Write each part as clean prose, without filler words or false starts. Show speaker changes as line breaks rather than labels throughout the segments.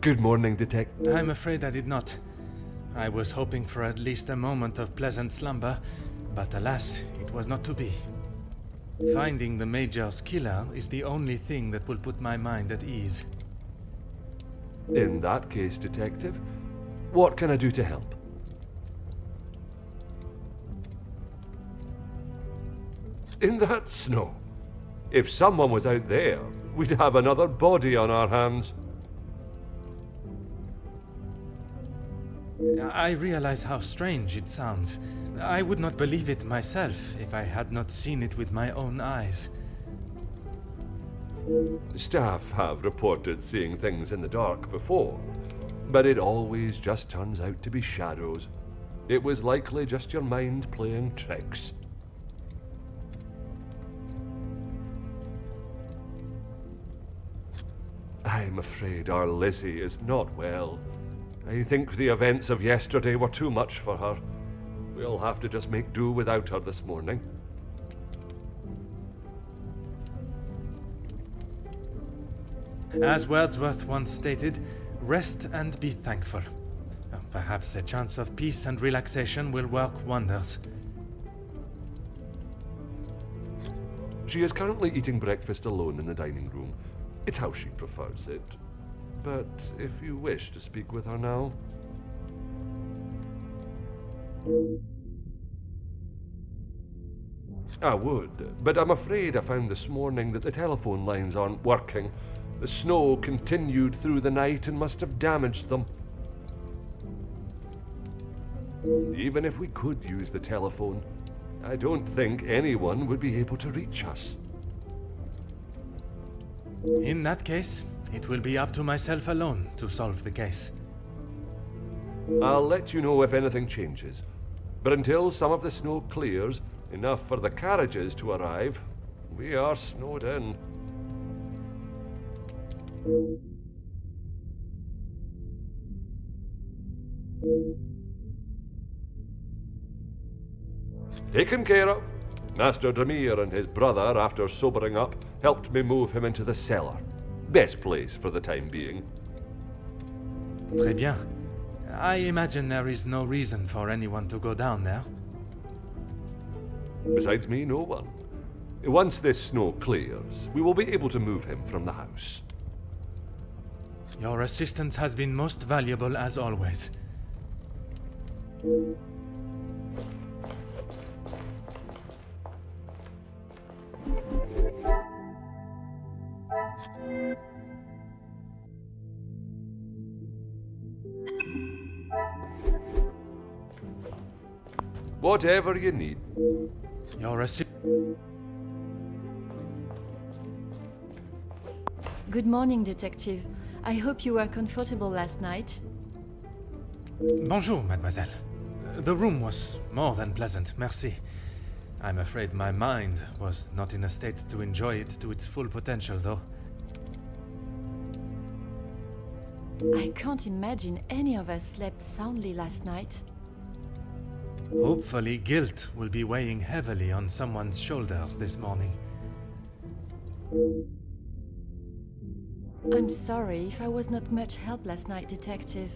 Good morning, Detective.
I'm afraid I did not. I was hoping for at least a moment of pleasant slumber, but alas, it was not to be. Finding the Major's killer is the only thing that will put my mind at ease.
In that case, Detective, what can I do to help? In that snow? If someone was out there, we'd have another body on our hands.
I realize how strange it sounds. I would not believe it myself if I had not seen it with my own eyes.
Staff have reported seeing things in the dark before, but it always just turns out to be shadows. It was likely just your mind playing tricks. I'm afraid our Lizzie is not well. I think the events of yesterday were too much for her. We'll have to just make do without her this morning.
As Wordsworth once stated, rest and be thankful. Perhaps a chance of peace and relaxation will work wonders.
She is currently eating breakfast alone in the dining room. It's how she prefers it. But if you wish to speak with her now... I would, but I'm afraid I found this morning that the telephone lines aren't working. The snow continued through the night and must have damaged them. Even if we could use the telephone, I don't think anyone would be able to reach us.
In that case, it will be up to myself alone to solve the case.
I'll let you know if anything changes. But until some of the snow clears, enough for the carriages to arrive, we are snowed in. Taken care of. Master Demir and his brother, after sobering up, helped me move him into the cellar. Best place for the time being.
Très bien. I imagine there is no reason for anyone to go down there.
Besides me, no one. Once this snow clears, we will be able to move him from the house.
Your assistance has been most valuable as always.
Whatever you need.
Your
Good morning, Detective. I hope you were comfortable last night.
Bonjour, mademoiselle. The room was more than pleasant, merci. I'm afraid my mind was not in a state to enjoy it to its full potential, though.
I can't imagine any of us slept soundly last night.
Hopefully, guilt will be weighing heavily on someone's shoulders this morning.
I'm sorry if I was not much help last night, Detective.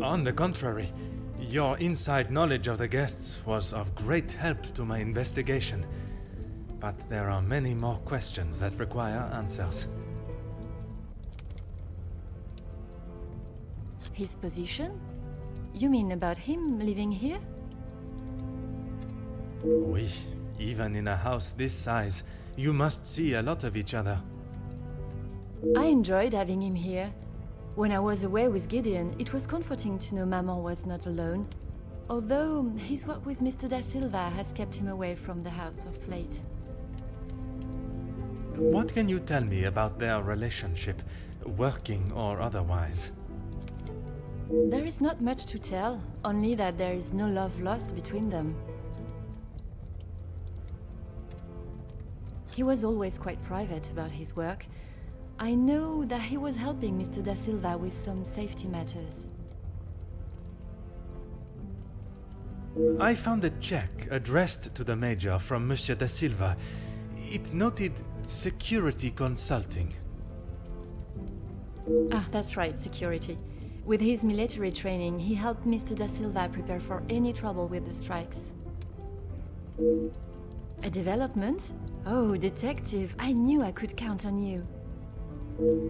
On the contrary, your inside knowledge of the guests was of great help to my investigation. But there are many more questions that require answers.
His position? You mean about him living here?
Oui, even in a house this size, you must see a lot of each other.
I enjoyed having him here. When I was away with Gideon, it was comforting to know Maman was not alone. Although his work with Mr. Da Silva has kept him away from the house of late.
What can you tell me about their relationship, working or otherwise?
There is not much to tell, only that there is no love lost between them. He was always quite private about his work. I know that he was helping Mr. Da Silva with some safety matters.
I found a check addressed to the Major from Monsieur Da Silva. It noted security consulting.
Ah, that's right, security. With his military training, he helped Mr. Da Silva prepare for any trouble with the strikes. A development? Oh, detective, I knew I could count on you.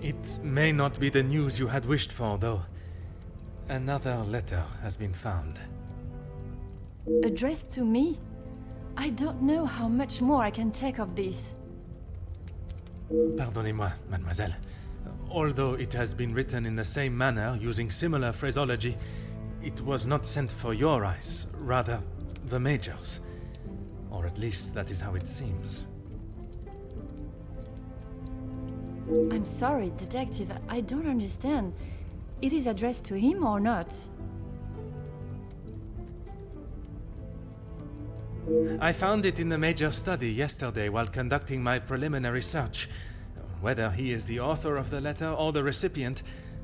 It may not be the news you had wished for, though. Another letter has been found.
Addressed to me? I don't know how much more I can take of this.
Pardonnez-moi, mademoiselle. Although it has been written in the same manner, using similar phraseology, it was not sent for your eyes, rather the Major's. Or at least that is how it seems.
I'm sorry, detective, I don't understand. It is addressed to him or not?
I found it in the Major's study yesterday while conducting my preliminary search. Whether he is the author of the letter or the recipient,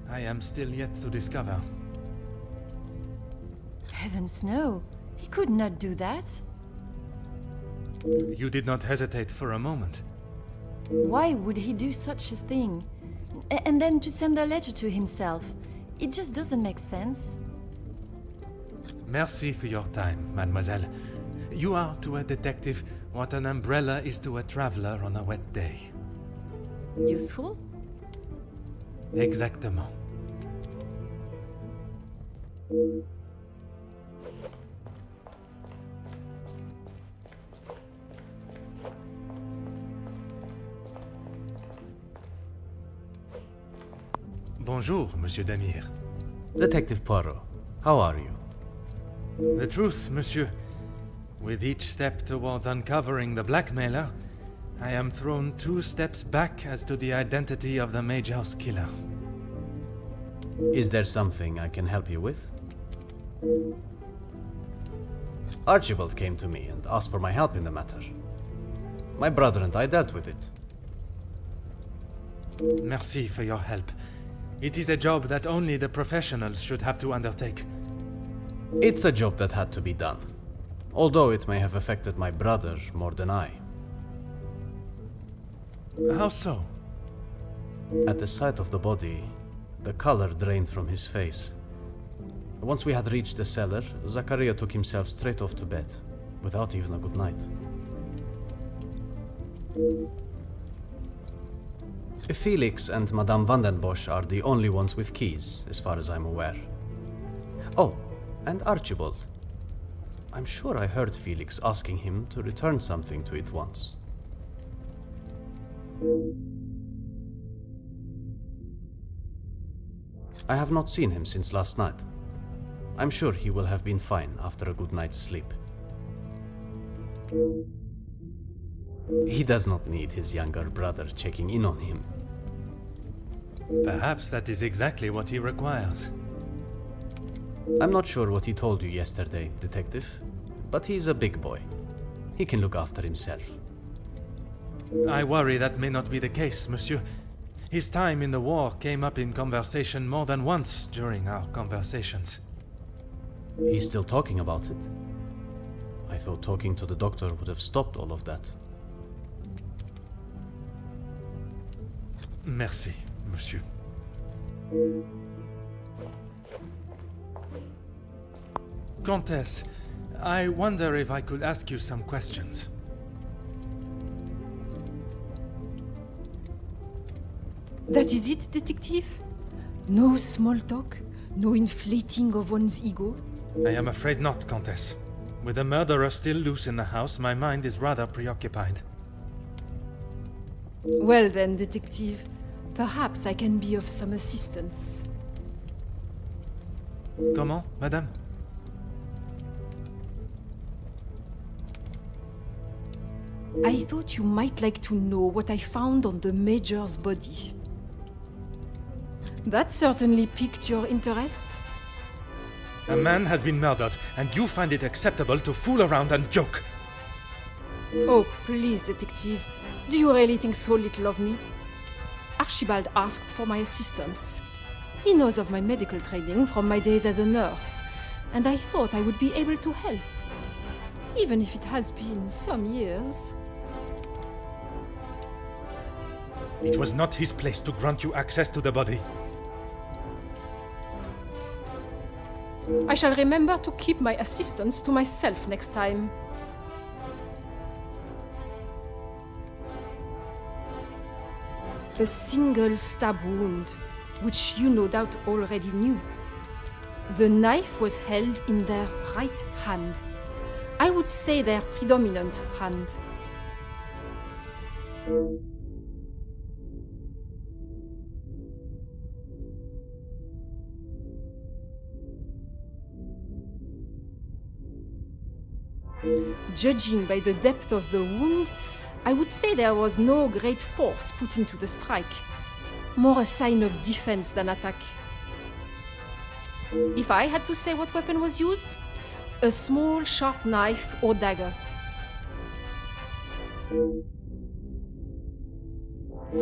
I am still yet to discover.
Heavens no, he could not do that.
You did not hesitate for a moment.
Why would he do such a thing? And then to send a letter to himself? It just doesn't make sense.
Merci for your time, mademoiselle. You are to a detective what an umbrella is to a traveler on a wet day.
Useful?
Exactement. Bonjour, Monsieur Demir.
Detective Poirot, how are you?
The truth, monsieur. With each step towards uncovering the blackmailer, I am thrown 2 steps back as to the identity of the Major's killer.
Is there something I can help you with? Archibald came to me and asked for my help in the matter. My brother and I dealt with it.
Merci for your help. It is a job that only the professionals should have to undertake.
It's a job that had to be done, although it may have affected my brother more than I.
How so?
At the sight of the body, the color drained from his face. Once we had reached the cellar, Zachariah took himself straight off to bed, without even a good night. Felix and Madame Vandenbosch are the only ones with keys, as far as I'm aware. Oh, and Archibald. I'm sure I heard Felix asking him to return something to it once. I have not seen him since last night. I'm sure he will have been fine after a good night's sleep. He does not need his younger brother checking in on him.
Perhaps that is exactly what he requires.
I'm not sure what he told you yesterday, Detective, but he's a big boy. He can look after himself.
I worry that may not be the case, monsieur. His time in the war came up in conversation more than once during our conversations.
He's still talking about it? I thought talking to the doctor would have stopped all of that.
Merci, monsieur. Comtesse, I wonder if I could ask you some questions.
That is it, detective? No small talk? No inflating of one's ego?
I am afraid not, Comtesse. With the murderer still loose in the house, my mind is rather preoccupied.
Well then, detective, perhaps I can be of some assistance.
Comment, madame?
I thought you might like to know what I found on the Major's body. That certainly piqued your interest.
A man has been murdered, and you find it acceptable to fool around and joke.
Oh, please, detective. Do you really think so little of me? Archibald asked for my assistance. He knows of my medical training from my days as a nurse, and I thought I would be able to help. Even if it has been some years.
It was not his place to grant you access to the body.
I shall remember to keep my assistance to myself next time. A single stab wound, which you no doubt already knew. The knife was held in their right hand. I would say their predominant hand. Judging by the depth of the wound, I would say there was no great force put into the strike. More a sign of defense than attack. If I had to say what weapon was used, a small sharp knife or dagger.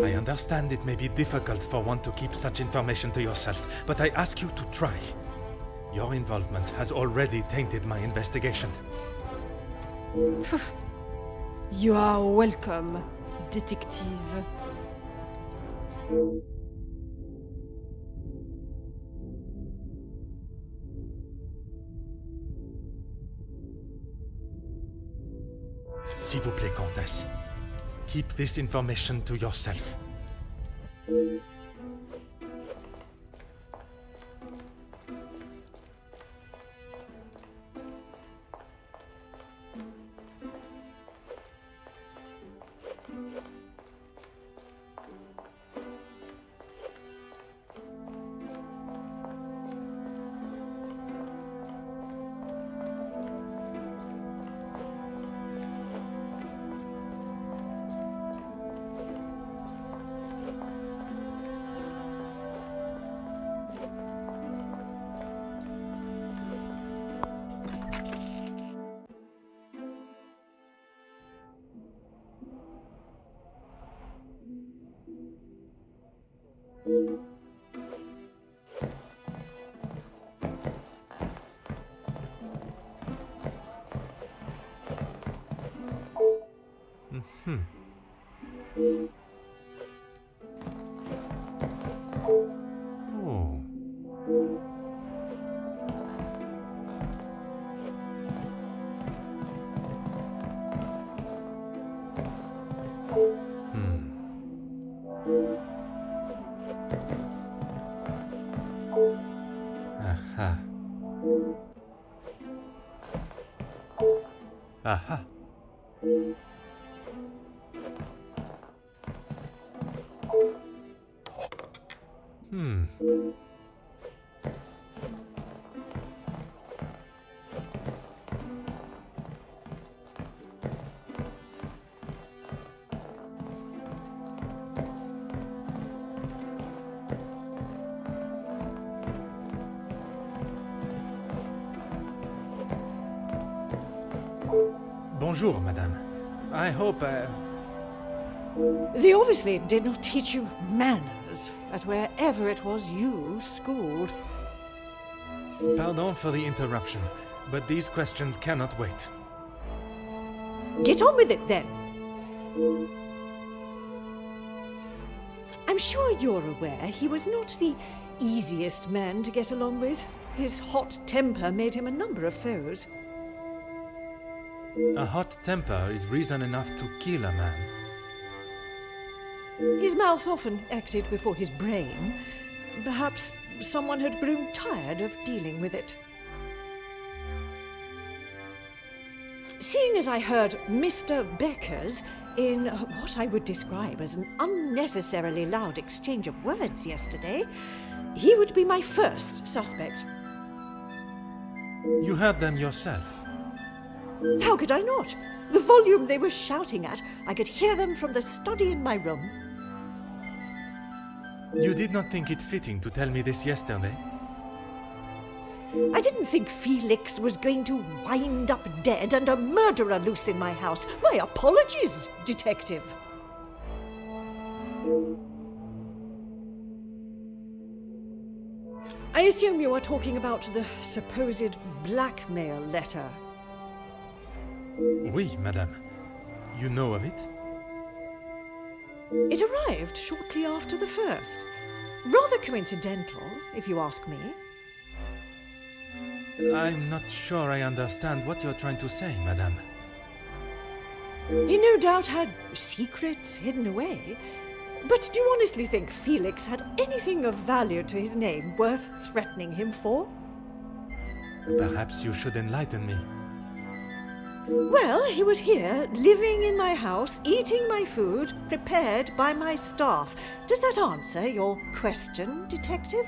I understand it may be difficult for one to keep such information to yourself, but I ask you to try. Your involvement has already tainted my investigation.
You are welcome, detective.
S'il vous plaît, Comtesse. Keep this information to yourself. Oh. Aha. Aha. Bonjour, madame. I hope
They obviously did not teach you manners at wherever it was you schooled.
Pardon for the interruption, but these questions cannot wait.
Get on with it, then. I'm sure you're aware he was not the easiest man to get along with. His hot temper made him a number of foes.
A hot temper is reason enough to kill a man.
His mouth often acted before his brain. Perhaps someone had grown tired of dealing with it. Seeing as I heard Mr. Becker's in what I would describe as an unnecessarily loud exchange of words yesterday, he would be my first suspect.
You heard them yourself.
How could I not? The volume they were shouting at, I could hear them from the study in my room.
You did not think it fitting to tell me this yesterday?
I didn't think Felix was going to wind up dead and a murderer loose in my house. My apologies, detective. I assume you are talking about the supposed blackmail letter.
Oui, madame. You know of it?
It arrived shortly after the first. Rather coincidental, if you ask me.
I'm not sure I understand what you're trying to say, madame.
He no doubt had secrets hidden away. But do you honestly think Felix had anything of value to his name worth threatening him for?
Perhaps you should enlighten me.
Well, he was here, living in my house, eating my food, prepared by my staff. Does that answer your question, detective?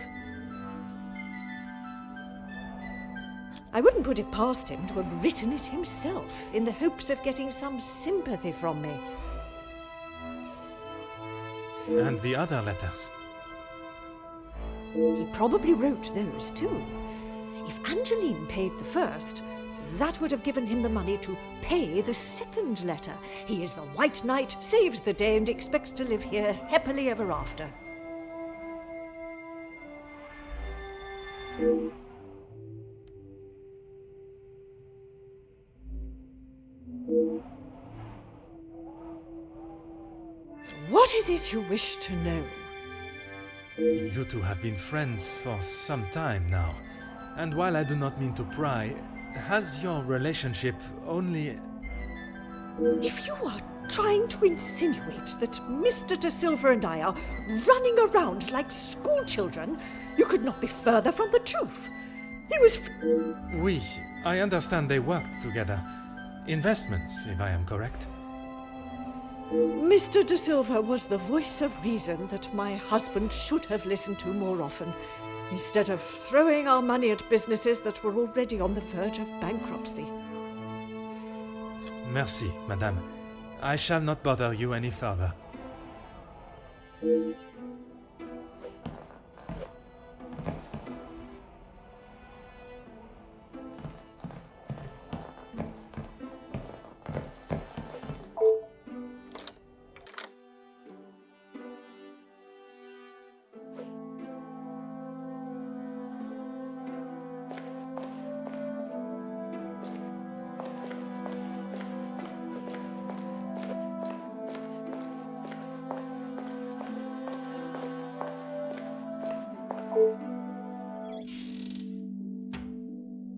I wouldn't put it past him to have written it himself, in the hopes of getting some sympathy from me.
And the other letters?
He probably wrote those too. If Angeline paid the first, that would have given him the money to pay the second letter. He is the White Knight, saves the day, and expects to live here happily ever after. What is it you wish to know?
You two have been friends for some time now. And while I do not mean to pry, has your relationship only...
If you are trying to insinuate that Mr. De Silva and I are running around like schoolchildren, you could not be further from the truth. He was...
Oui, I understand they worked together. Investments, if I am correct.
Mr. De Silva was the voice of reason that my husband should have listened to more often, instead of throwing our money at businesses that were already on the verge of bankruptcy.
Merci, madame. I shall not bother you any further.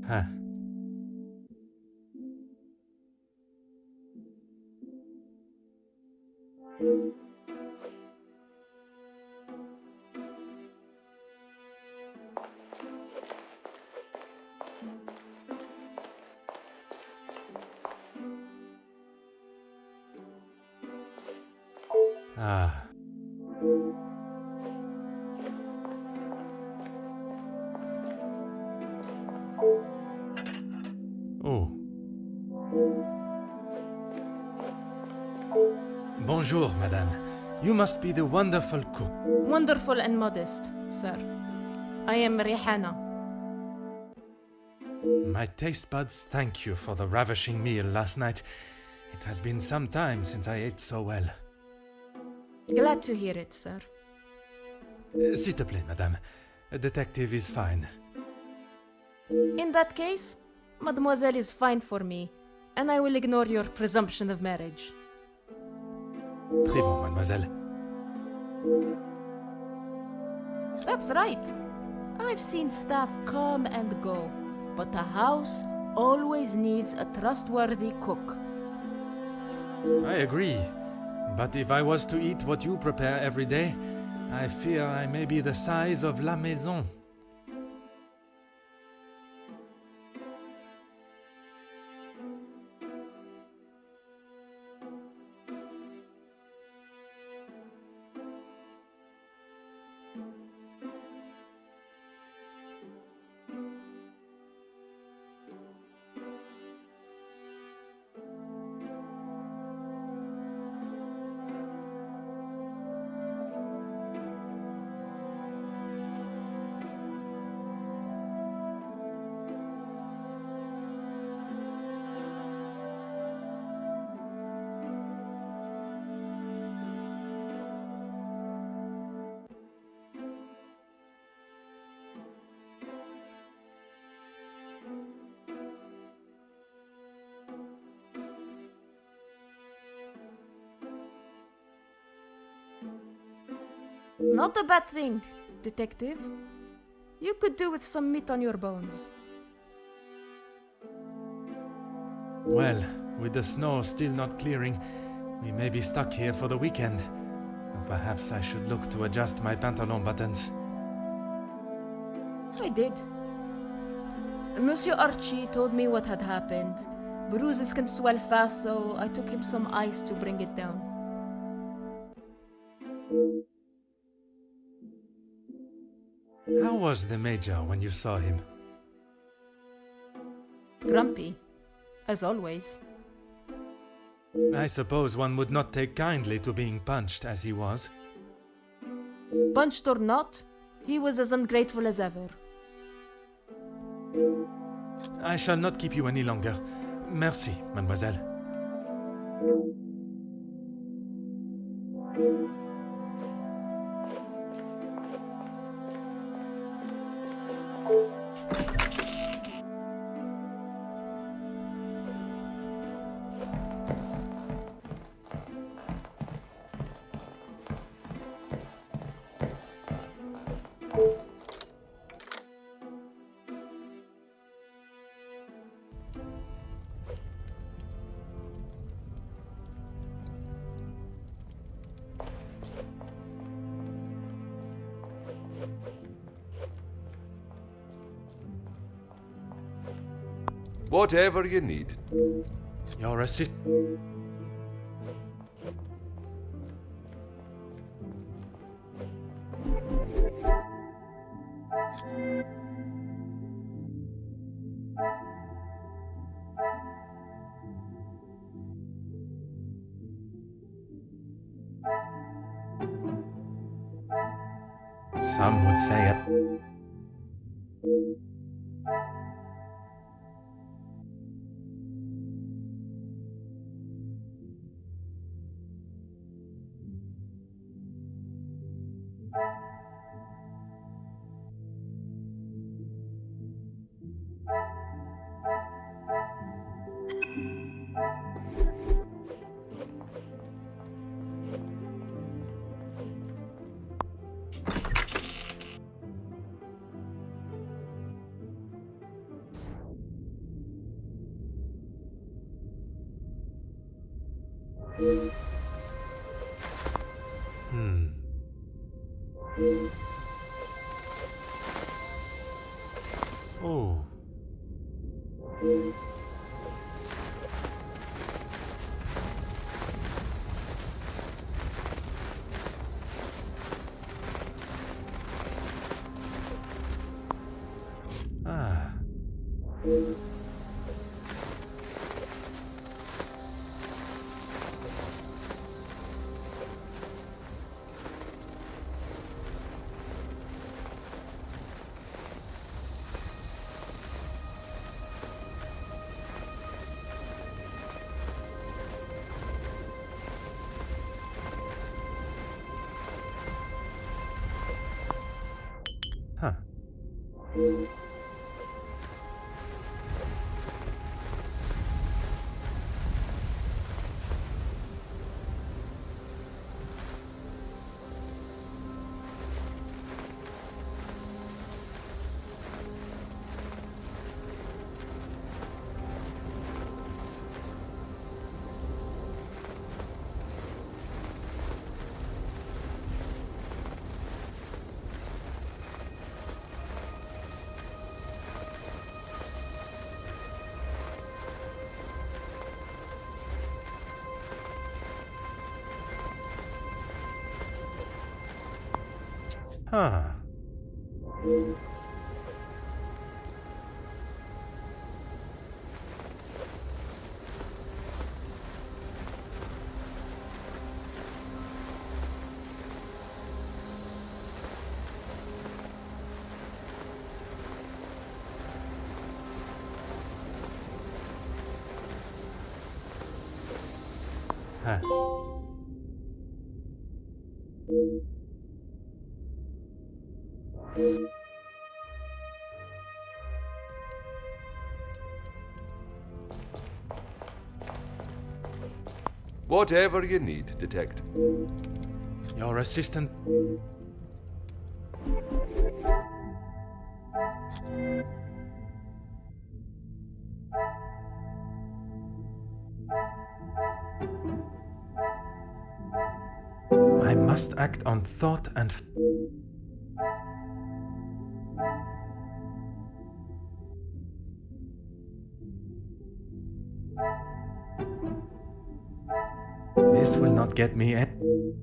Huh. Ah. Oh. Bonjour, madame. You must be the wonderful cook.
Wonderful and modest, sir. I am Rihanna.
My taste buds thank you for the ravishing meal last night. It has been some time since I ate so well.
Glad to hear it, sir.
S'il te plaît, madame. A detective is fine.
In that case, Mademoiselle is fine for me, and I will ignore your presumption of marriage.
Très bon, mademoiselle.
That's right. I've seen staff come and go, but a house always needs a trustworthy cook.
I agree. But if I was to eat what you prepare every day, I fear I may be the size of La Maison.
Not a bad thing, detective. You could do with some meat on your bones.
Well, with the snow still not clearing, we may be stuck here for the weekend. Perhaps I should look to adjust my pantalon buttons.
I did. Monsieur Archie told me what had happened. Bruises can swell fast, so I took him some ice to bring it down.
How was the Major when you saw him?
Grumpy, as always.
I suppose one would not take kindly to being punched as he was.
Punched or not, he was as ungrateful as ever.
I shall not keep you any longer. Merci, mademoiselle.
Whatever you need.
Your assist. Some would say it. Oh. Ah. Huh. Huh. Huh.
Whatever you need, Detective.
Your assistant. I must act on thought and... This will not get me in.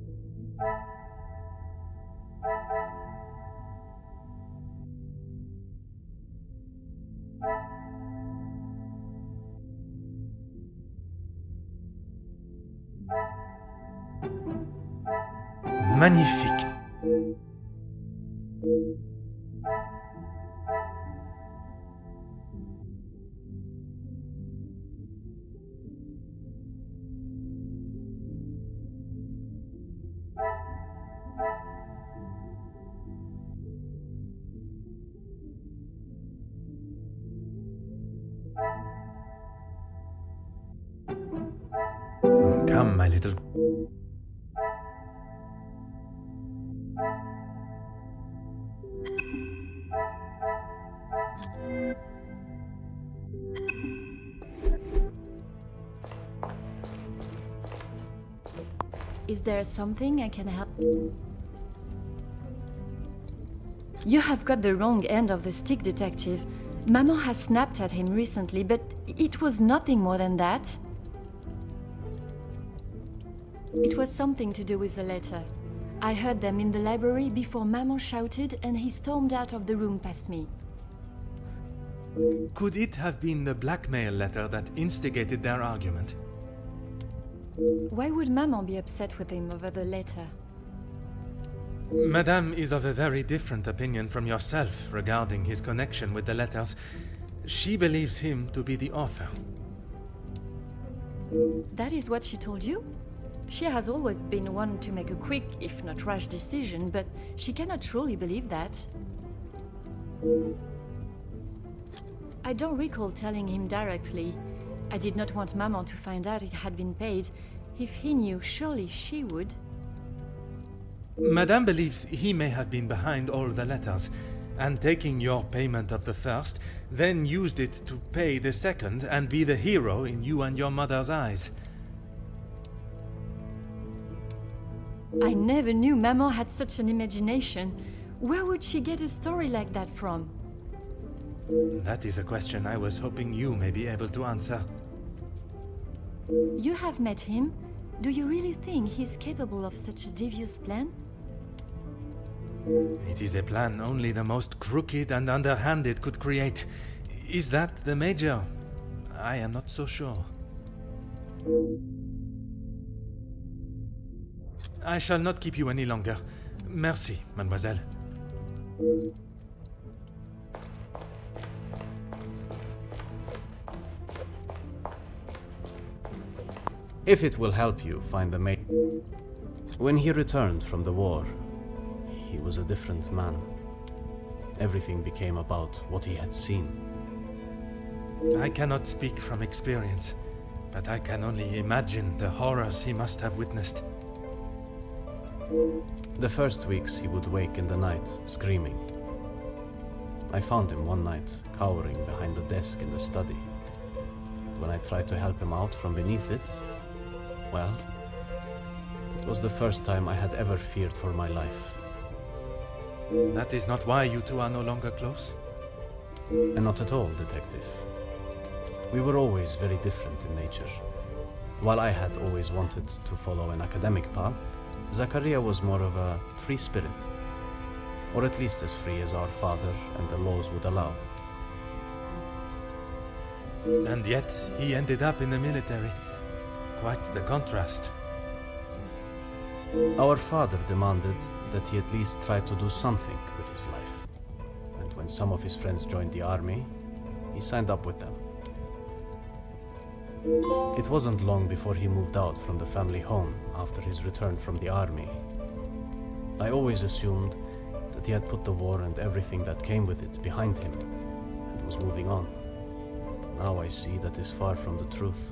Magnifique. Come, my little...
Is there something I can help? You have got the wrong end of the stick, Detective. Maman has snapped at him recently, but it was nothing more than that. It was something to do with the letter. I heard them in the library before Maman shouted and he stormed out of the room past me.
Could it have been the blackmail letter that instigated their argument?
Why would Maman be upset with him over the letter?
Madame is of a very different opinion from yourself regarding his connection with the letters. She believes him to be the author.
That is what she told you? She has always been one to make a quick, if not rash decision, but she cannot truly believe that. I don't recall telling him directly. I did not want Maman to find out it had been paid. If he knew, surely she would.
Madame believes he may have been behind all the letters, and taking your payment of the first, then used it to pay the second and be the hero in you and your mother's eyes.
I never knew Maman had such an imagination. Where would she get a story like that from?
That is a question I was hoping you may be able to answer.
You have met him. Do you really think he's capable of such a devious plan?
It is a plan only the most crooked and underhanded could create. Is that the Major? I am not so sure. I shall not keep you any longer. Merci, mademoiselle.
If it will help you find the mate. When he returned from the war, he was a different man. Everything became about what he had seen.
I cannot speak from experience, but I can only imagine the horrors he must have witnessed.
The first weeks he would wake in the night, screaming. I found him one night, cowering behind the desk in the study. When I tried to help him out from beneath it, well, it was the first time I had ever feared for my life.
That is not why you two are no longer close?
And not at all, Detective. We were always very different in nature. While I had always wanted to follow an academic path, Zakaria was more of a free spirit. Or at least as free as our father and the laws would allow.
And yet, he ended up in the military. Quite the contrast.
Our father demanded that he at least try to do something with his life. And when some of his friends joined the army, he signed up with them. It wasn't long before he moved out from the family home after his return from the army. I always assumed that he had put the war and everything that came with it behind him and was moving on. But now I see that is far from the truth.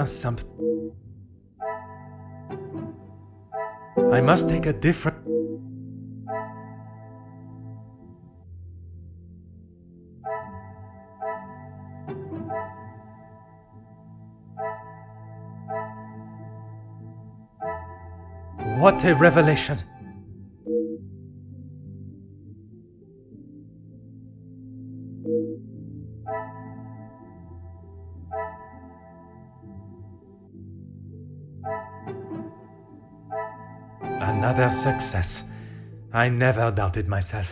there some... I must take a different... What a revelation! Another success. I never doubted myself.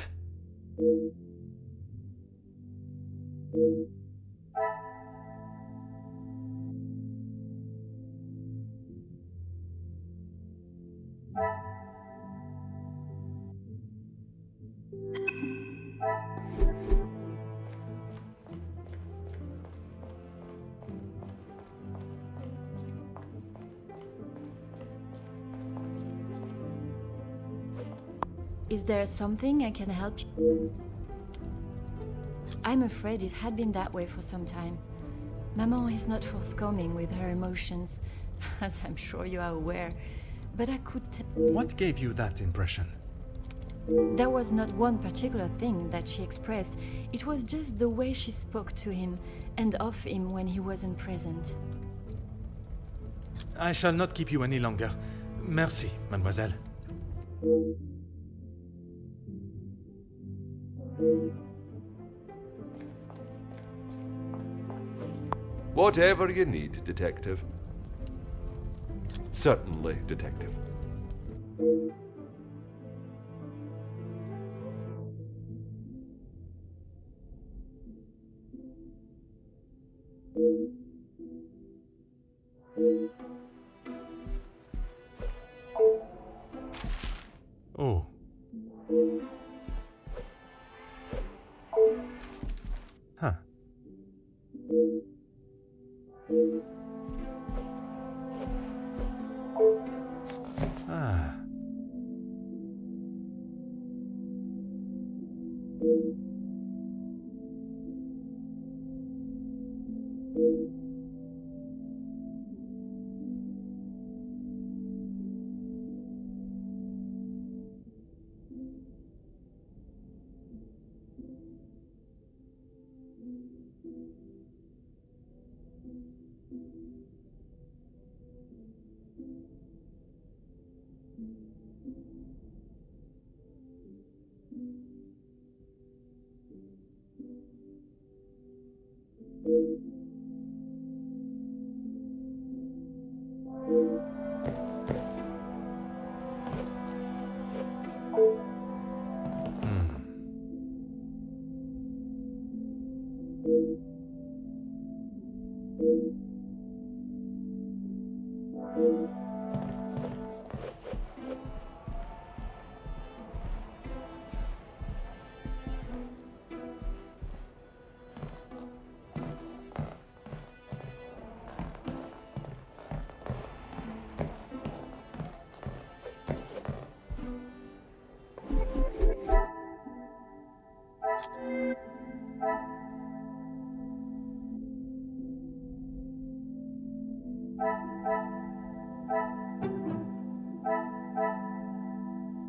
Is there something I can help you? I'm afraid it had been that way for some time. Maman is not forthcoming with her emotions, as I'm sure you are aware. But I could
What gave you that impression?
There was not one particular thing that she expressed. It was just the way she spoke to him and of him when he wasn't present.
I shall not keep you any longer. Merci, mademoiselle.
Whatever you need, Detective. Certainly, Detective.
Oh. Huh. Ah.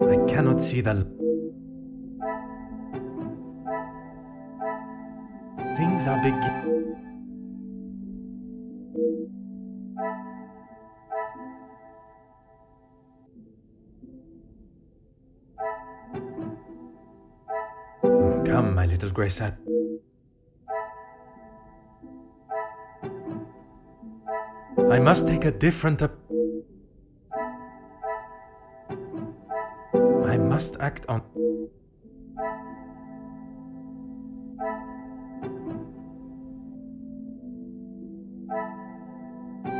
I cannot see the... Things are big... Come, my little grey sap. I must take a different... I must act on...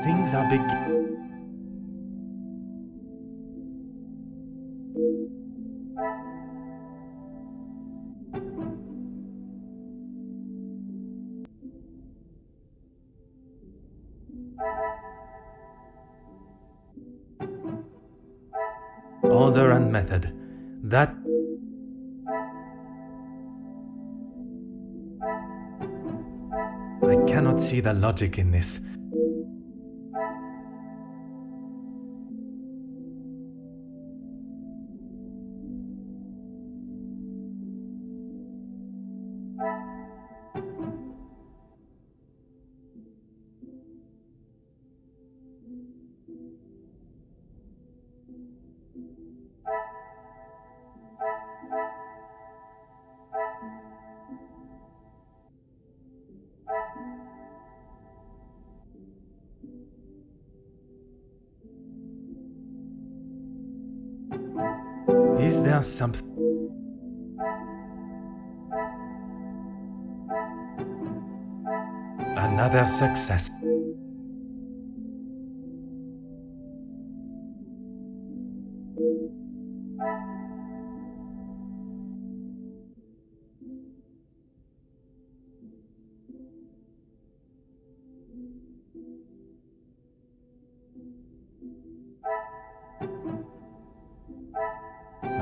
Things are big... Order and method. That... I cannot see the logic in this. some... Another success.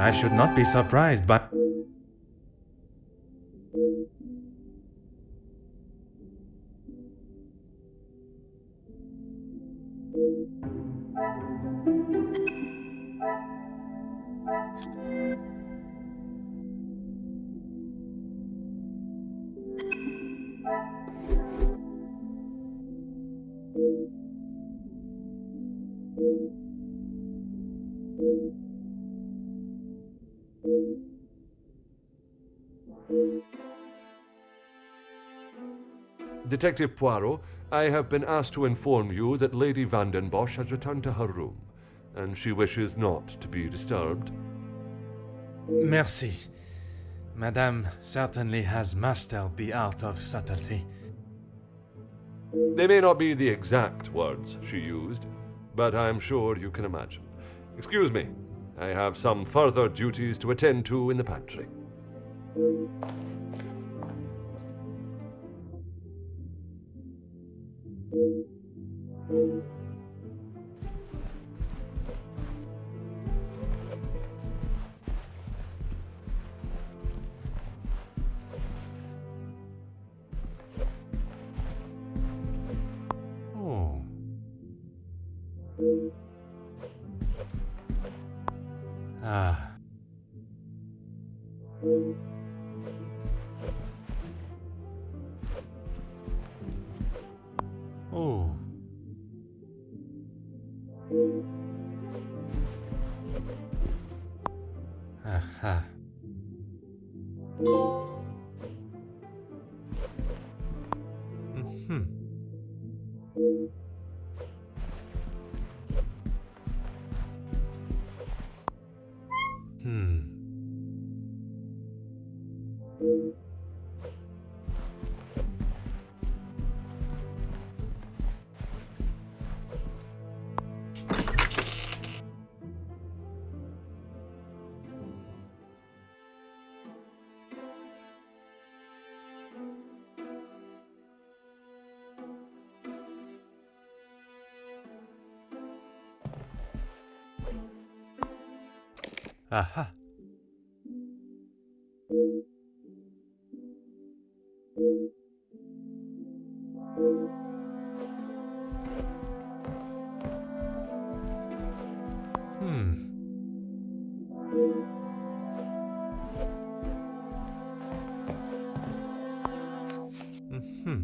I should not be surprised by...
Detective Poirot, I have been asked to inform you that Lady Vandenbosch has returned to her room, and she wishes not to be disturbed.
Merci. Madame certainly has mastered the art of subtlety.
They may not be the exact words she used, but I'm sure you can imagine. Excuse me, I have some further duties to attend to in the pantry.
Oh. Ah. Oh. Aha. Mm-hmm. Hmm. Aha. Hmm. Mm-hmm.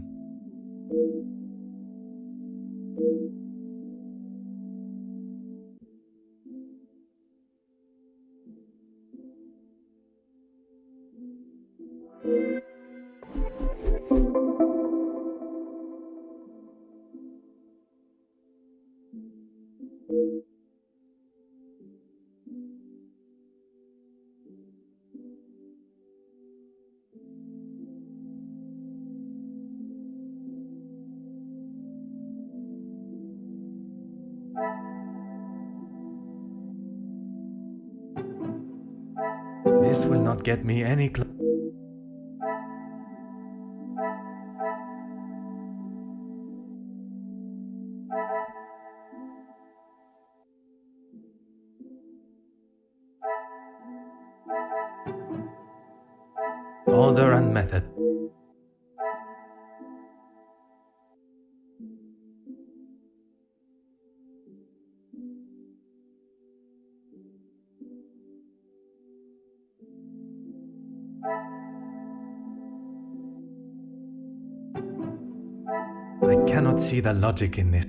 This will not get me any order and method. I cannot see the logic in this.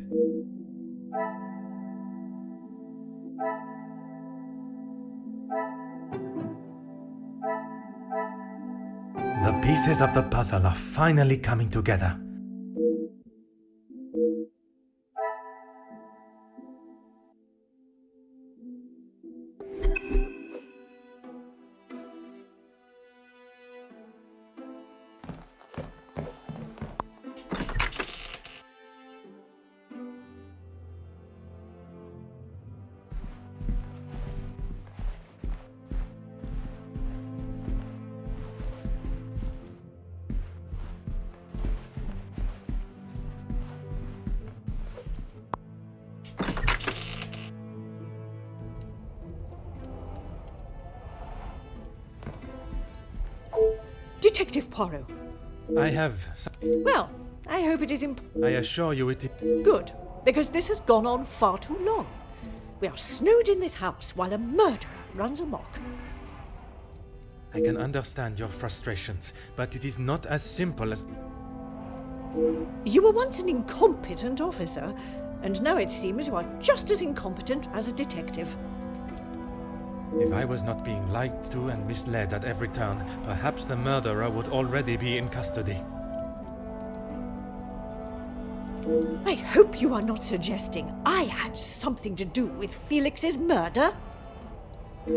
The pieces of the puzzle are finally coming together.
Detective Poirot.
I have...
Well, I hope it is
I assure you it...
good, because this has gone on far too long. We are snowed in this house while a murderer runs amok.
I can understand your frustrations, but it is not as simple as...
You were once an incompetent officer, and now it seems you are just as incompetent as a detective.
If I was not being lied to and misled at every turn, perhaps the murderer would already be in custody.
I hope you are not suggesting I had something to do with Felix's murder.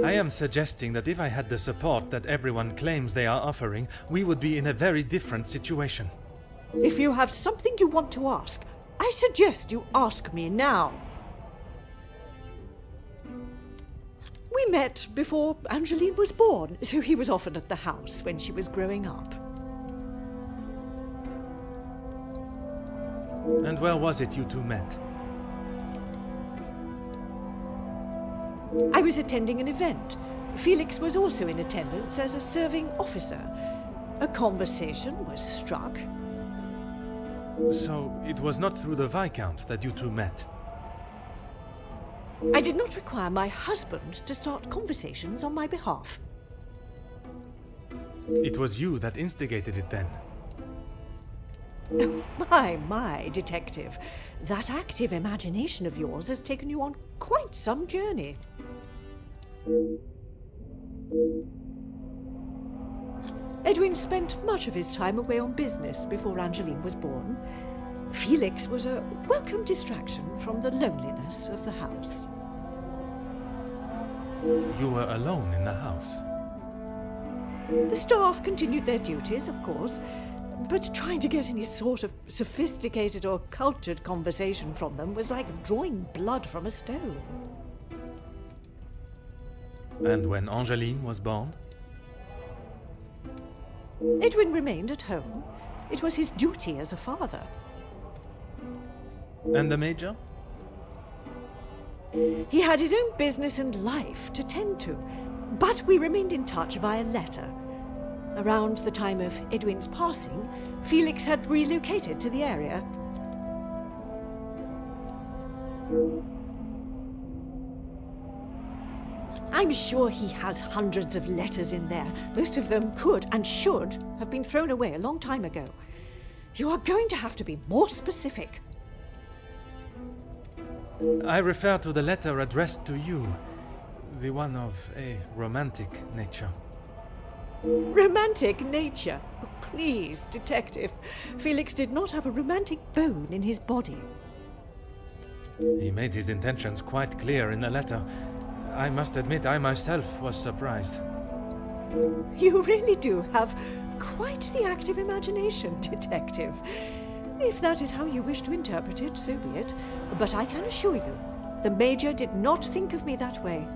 I am suggesting that if I had the support that everyone claims they are offering, we would be in a very different situation.
If you have something you want to ask, I suggest you ask me now. We met before Angeline was born, so he was often at the house when she was growing up.
And where was it you two met?
I was attending an event. Felix was also in attendance as a serving officer. A conversation was struck.
So, it was not through the Viscount that you two met?
I did not require my husband to start conversations on my behalf.
It was you that instigated it then?
My, detective. That active imagination of yours has taken you on quite some journey. Edwin spent much of his time away on business before Angeline was born. Felix was a welcome distraction from the loneliness of the house.
You were alone in the house?
The staff continued their duties, of course, but trying to get any sort of sophisticated or cultured conversation from them was like drawing blood from a stone.
And when Angeline was born?
Edwin remained at home. It was his duty as a father.
And the Major?
He had his own business and life to tend to, but we remained in touch via letter. Around the time of Edwin's passing, Felix had relocated to the area. I'm sure he has hundreds of letters in there. Most of them could and should have been thrown away a long time ago. You are going to have to be more specific.
I refer to the letter addressed to you, the one of a romantic nature.
Romantic nature? Oh, please, detective. Felix did not have a romantic bone in his body.
He made his intentions quite clear in the letter. I must admit I myself was surprised.
You really do have quite the active imagination, detective. If that is how you wish to interpret it, so be it. But I can assure you, the Major did not think of me that way,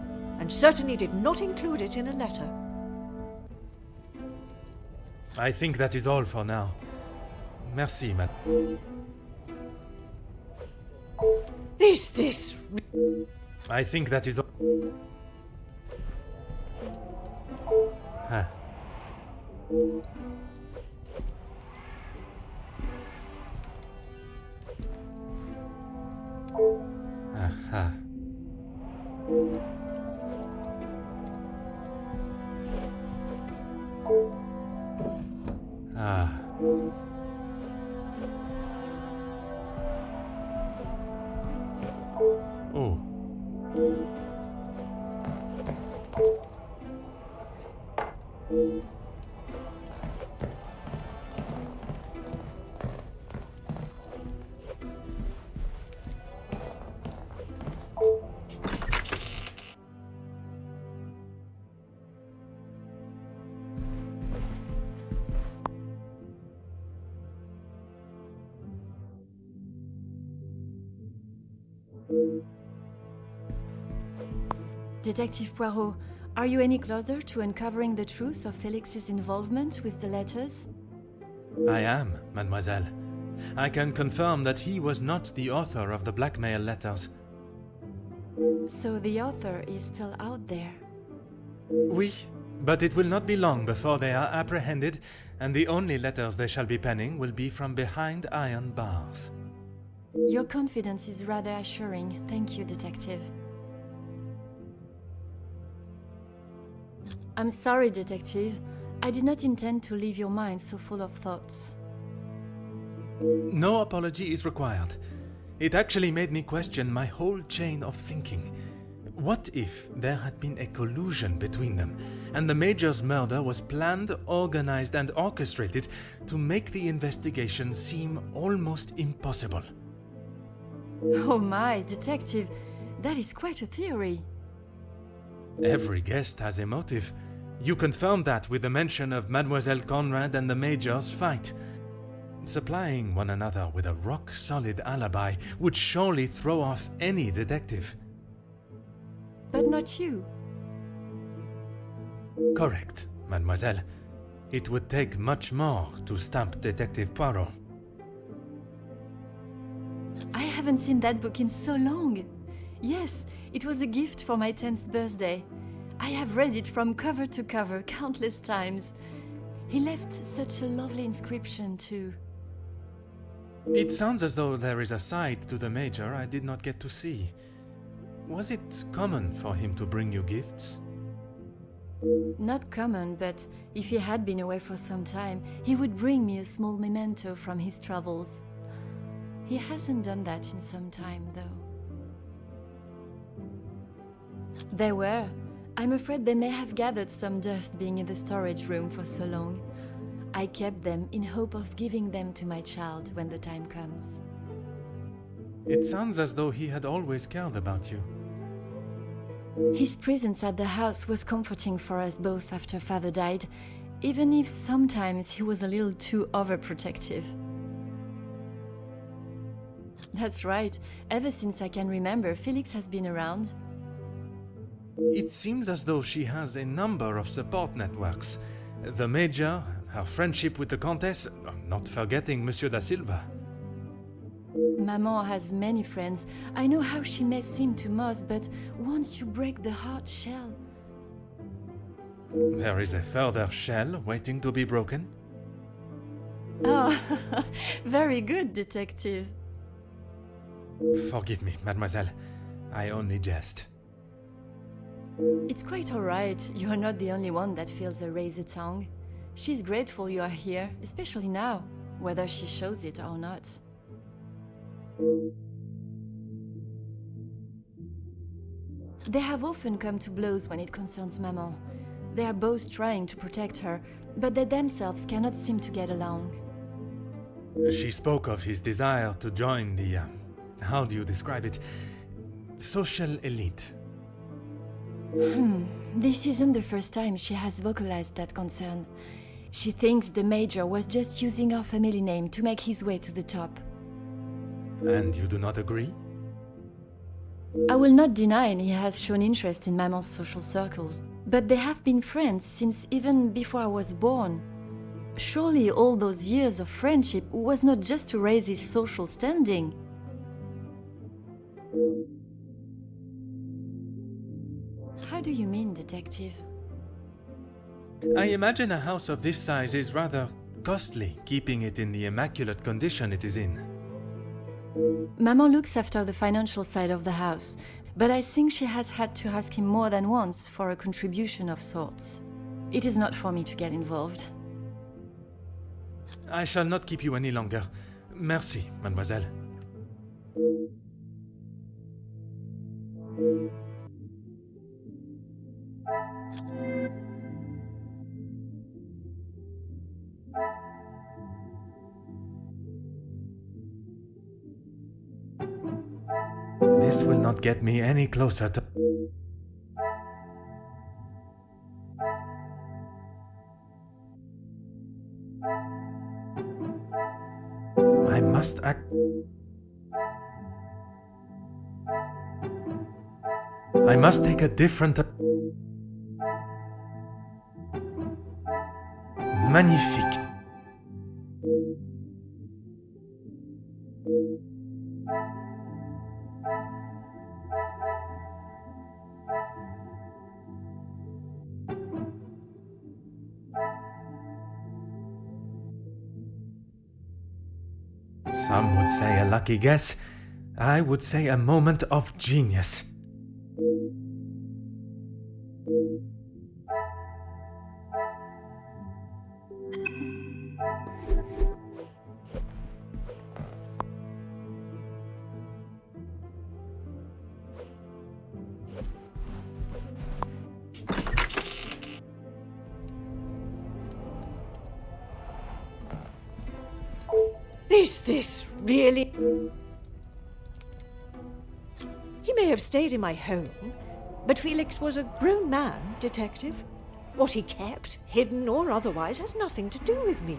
and certainly did not include it in a letter.
I think that is all for now. Merci, madame.
Is this...
I think that is all. Huh. Aha. Ah. Oh.
Detective Poirot, are you any closer to uncovering the truth of Felix's involvement with the letters?
I am, mademoiselle. I can confirm that he was not the author of the blackmail letters.
So the author is still out there?
Oui, But it will not be long before they are apprehended, and the only letters they shall be penning will be from behind iron bars.
Your confidence is rather assuring. Thank you, Detective. I'm sorry, Detective. I did not intend to leave your mind so full of thoughts.
No apology is required. It actually made me question my whole chain of thinking. What if there had been a collusion between them, and the Major's murder was planned, organized, and orchestrated to make the investigation seem almost impossible?
Oh my, Detective, that is quite a theory.
Every guest has a motive. You confirmed that with the mention of Mademoiselle Conrad and the Major's fight. Supplying one another with a rock-solid alibi would surely throw off any detective.
But not you.
Correct, mademoiselle. It would take much more to stamp Detective Poirot.
I haven't seen that book in so long. Yes, it was a gift for my 10th birthday. I have read it from cover to cover countless times. He left such a lovely inscription too.
It sounds as though there is a side to the Major I did not get to see. Was it common for him to bring you gifts?
Not common, but if he had been away for some time, he would bring me a small memento from his travels. He hasn't done that in some time, though. There were. I'm afraid they may have gathered some dust being in the storage room for so long. I kept them in hope of giving them to my child when the time comes.
It sounds as though he had always cared about you.
His presence at the house was comforting for us both after Father died, even if sometimes he was a little too overprotective. That's right. Ever since I can remember, Felix has been around.
It seems as though she has a number of support networks. The Major, her friendship with the Countess, not forgetting Monsieur da Silva.
Maman has many friends. I know how she may seem to most, but once you break the hard shell...
There is a further shell waiting to be broken?
Oh, very good, Detective.
Forgive me, mademoiselle. I only jest.
It's quite all right. You are not the only one that feels a razor tongue. She's grateful you are here, especially now, whether she shows it or not. They have often come to blows when it concerns Maman. They are both trying to protect her, but they themselves cannot seem to get along.
She spoke of his desire to join the, how do you describe it? Social elite.
This isn't the first time she has vocalized that concern. She thinks the Major was just using our family name to make his way to the top.
And you do not agree?
I will not deny he has shown interest in Maman's social circles, but they have been friends since even before I was born. Surely all those years of friendship was not just to raise his social standing. How do you mean, Detective?
I imagine a house of this size is rather costly, keeping it in the immaculate condition it is in.
Maman looks after the financial side of the house, but I think she has had to ask him more than once for a contribution of sorts. It is not for me to get involved.
I shall not keep you any longer. Merci, mademoiselle. This will not get me any closer to... I must act... I must take a different... Magnifique. say a lucky guess, I would say a moment of genius.
Is this really... He may have stayed in my home, but Felix was a grown man, Detective. What he kept, hidden or otherwise, has nothing to do with me.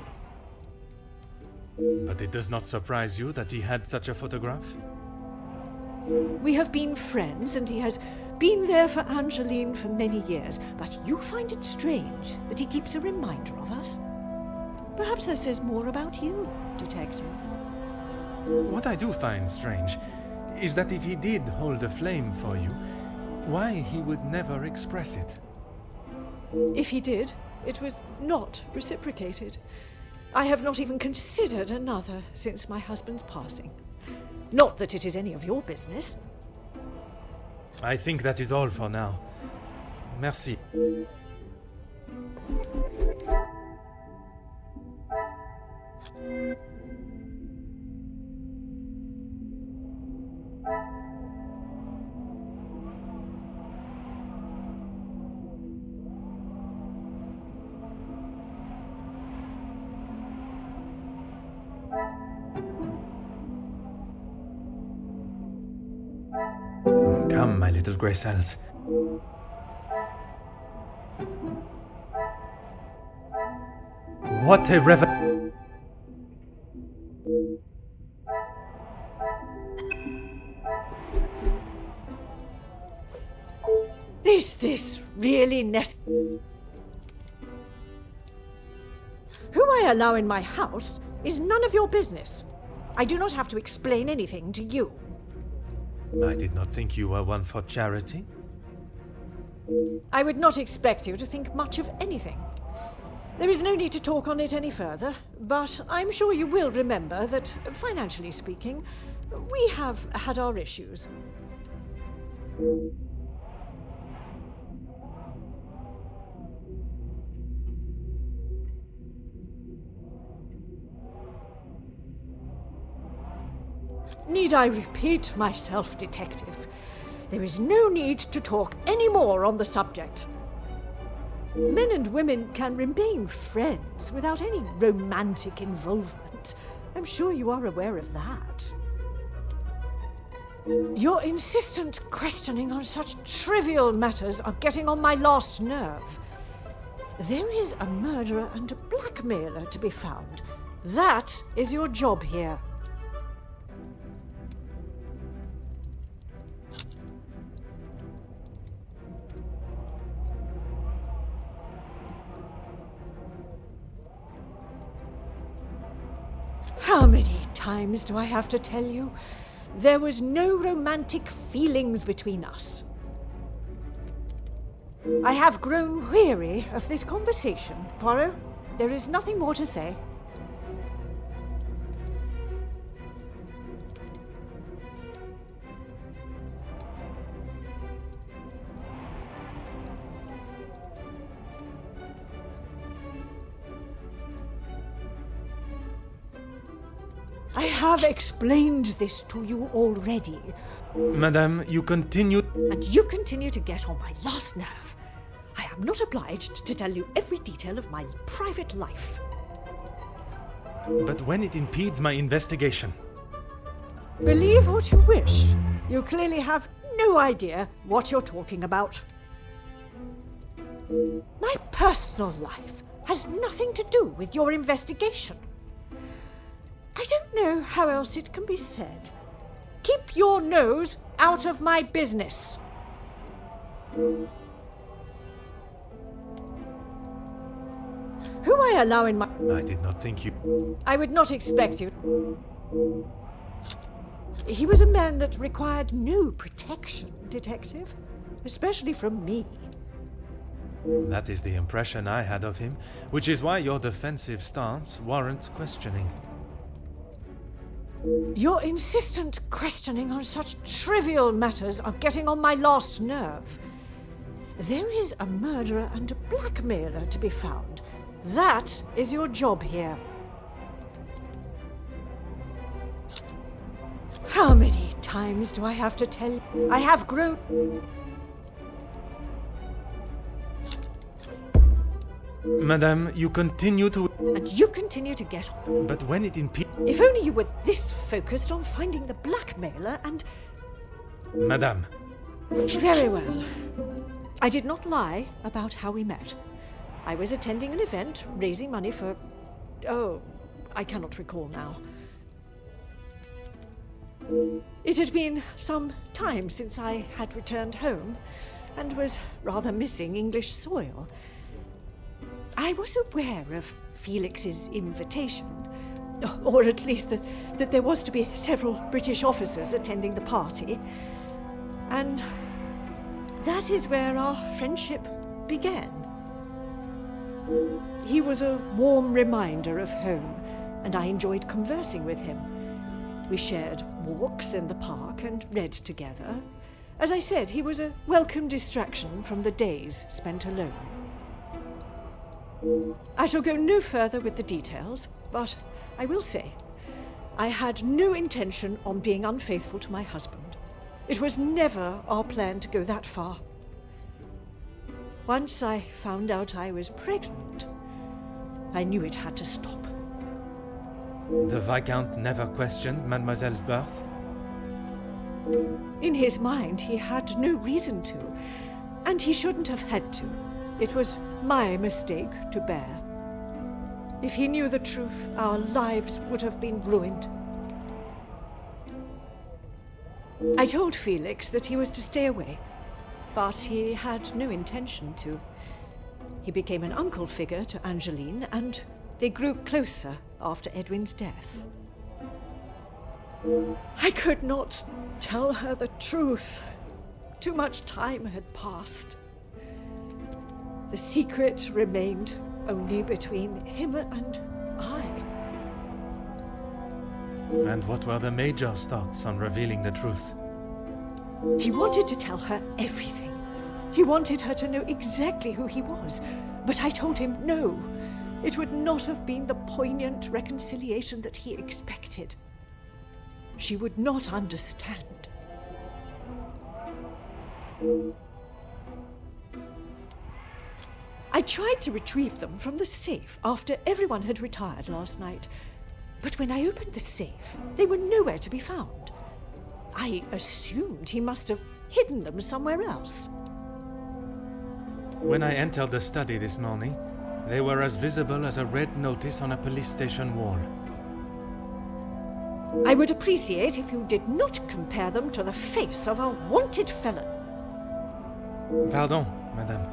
But it does not surprise you that he had such a photograph?
We have been friends, and he has been there for Angeline for many years, but you find it strange that he keeps a reminder of us? Perhaps that says more about you, Detective.
What I do find strange is that if he did hold a flame for you, why he would never express it.
If he did, it was not reciprocated. I have not even considered another since my husband's passing. Not that it is any of your business.
I think that is all for now. Merci. Come, my little grey cells. What a revel...
Is this really necessary? Who I allow in my house is none of your business. I do not have to explain anything to you.
I did not think you were one for charity.
I would not expect you to think much of anything. There is no need to talk on it any further, but I'm sure you will remember that, financially speaking, we have had our issues. Need I repeat myself, Detective? There is no need to talk any more on the subject. Men and women can remain friends without any romantic involvement. I'm sure you are aware of that. Your insistent questioning on such trivial matters are getting on my last nerve. There is a murderer and a blackmailer to be found. That is your job here. How many times do I have to tell you? There was no romantic feelings between us. I have grown weary of this conversation, Poirot. There is nothing more to say. I have explained this to you already.
Madame, you continue...
And you continue to get on my last nerve. I am not obliged to tell you every detail of my private life.
But when it impedes my investigation...
Believe what you wish. You clearly have no idea what you're talking about. My personal life has nothing to do with your investigation. I don't know how else it can be said. Keep your nose out of my business. Who I allow in my...
I did not think you...
I would not expect you... He was a man that required no protection, Detective. Especially from me.
That is the impression I had of him, which is why your defensive stance warrants questioning.
Your insistent questioning on such trivial matters are getting on my last nerve. There is a murderer and a blackmailer to be found. That is your job here. How many times do I have to tell you? I have grown...
Madame, you continue to...
And you continue to get on.
But when it
If only you were this focused on finding the blackmailer and...
Madame.
Very well. I did not lie about how we met. I was attending an event, raising money for... Oh, I cannot recall now. It had been some time since I had returned home, and was rather missing English soil. I was aware of Felix's invitation, or at least that there was to be several British officers attending the party, and that is where our friendship began. He was a warm reminder of home, and I enjoyed conversing with him. We shared walks in the park and read together. As I said, he was a welcome distraction from the days spent alone. I shall go no further with the details, but I will say, I had no intention on being unfaithful to my husband. It was never our plan to go that far. Once I found out I was pregnant, I knew it had to stop.
The Viscount never questioned Mademoiselle's birth?
In his mind, he had no reason to, and he shouldn't have had to. It was my mistake to bear. If he knew the truth, our lives would have been ruined. I told Felix that he was to stay away, but he had no intention to. He became an uncle figure to Angeline, and they grew closer after Edwin's death. I could not tell her the truth. Too much time had passed. The secret remained only between him and I.
And what were the Major's thoughts on revealing the truth?
He wanted to tell her everything. He wanted her to know exactly who he was, but I told him no. It would not have been the poignant reconciliation that he expected. She would not understand. I tried to retrieve them from the safe after everyone had retired last night, but when I opened the safe, they were nowhere to be found. I assumed he must have hidden them somewhere else.
When I entered the study this morning, they were as visible as a red notice on a police station wall.
I would appreciate if you did not compare them to the face of a wanted felon.
Pardon, madame.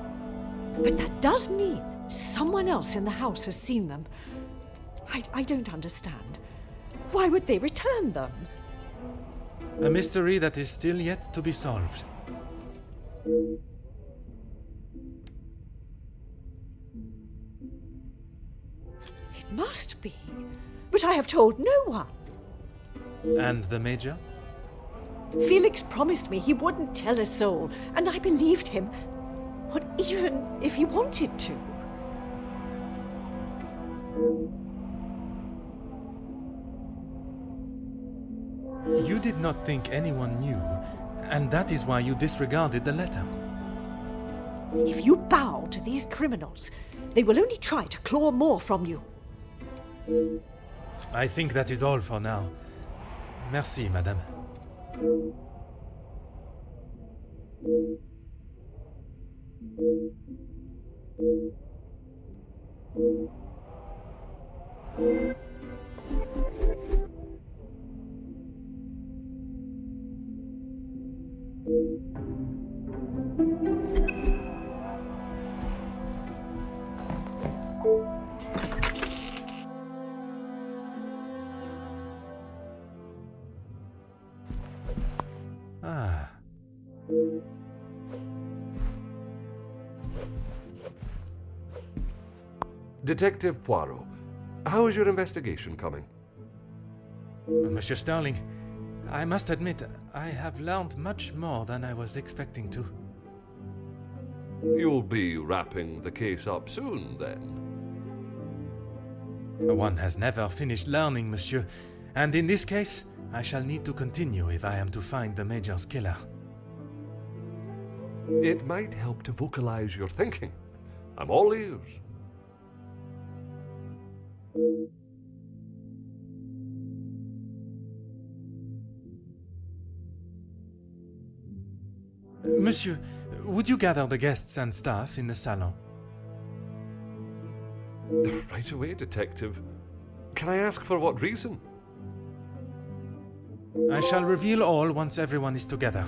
But that does mean someone else in the house has seen them. I don't understand. Why would they return them?
A mystery that is still yet to be solved.
It must be. But I have told no one.
And the Major?
Felix promised me he wouldn't tell a soul, and I believed him. Not even if he wanted to.
You did not think anyone knew, and that is why you disregarded the letter.
If you bow to these criminals, they will only try to claw more from you.
I think that is all for now. Merci, madame. Ah.
Detective Poirot, how is your investigation coming?
Monsieur Sterling, I must admit, I have learned much more than I was expecting to.
You'll be wrapping the case up soon, then?
One has never finished learning, monsieur, and in this case, I shall need to continue if I am to find the Major's killer.
It might help to vocalize your thinking. I'm all ears.
Monsieur, would you gather the guests and staff in the salon?
Right away, Detective. Can I ask for what reason?
I shall reveal all once everyone is together.